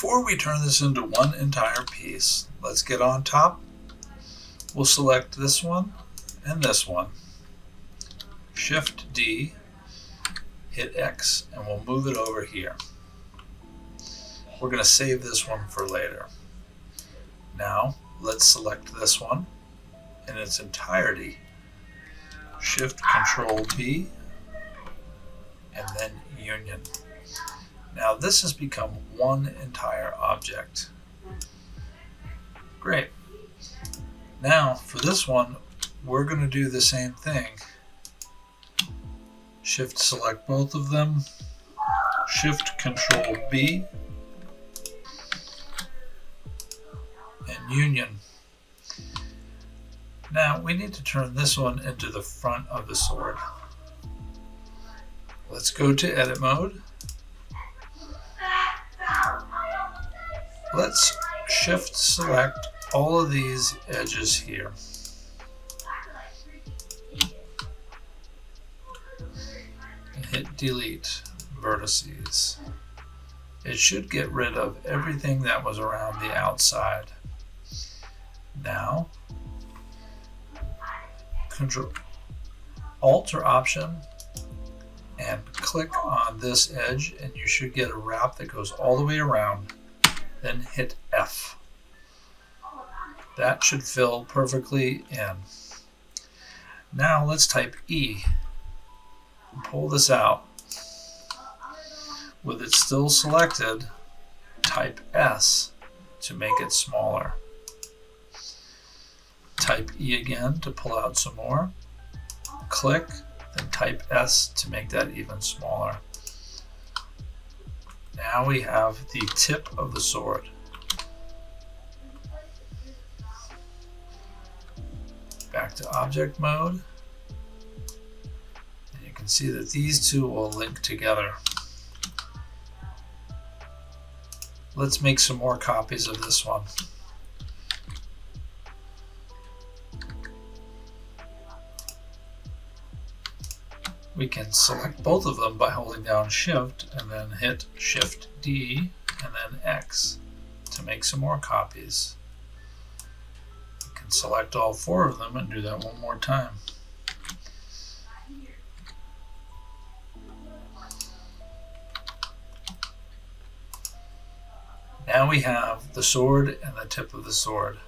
Before we turn this into one entire piece, let's get on top. We'll select this one and this one. Shift D, hit X, and we'll move it over here. We're going to save this one for later. Now, let's select this one in its entirety. Shift Control B, and then Union. Now this has become one entire object. Great. Now for this one, we're going to do the same thing. Shift select both of them. Shift Control B, and Union. Now we need to turn this one into the front of the sword. Let's go to edit mode. Let's shift select all of these edges here. And hit delete vertices. It should get rid of everything that was around the outside. Now, Control Alt or Option and click on this edge, and you should get a wrap that goes all the way around. Then hit F. That should fill perfectly in. Now let's type E and pull this out. With it still selected, type S to make it smaller. Type E again to pull out some more. Click, then type S to make that even smaller. Now we have the tip of the sword. Back to object mode. And you can see that these two will link together. Let's make some more copies of this one. We can select both of them by holding down Shift and then hit Shift D and then X to make some more copies. We can select all four of them and do that one more time. Now we have the sword and the tip of the sword.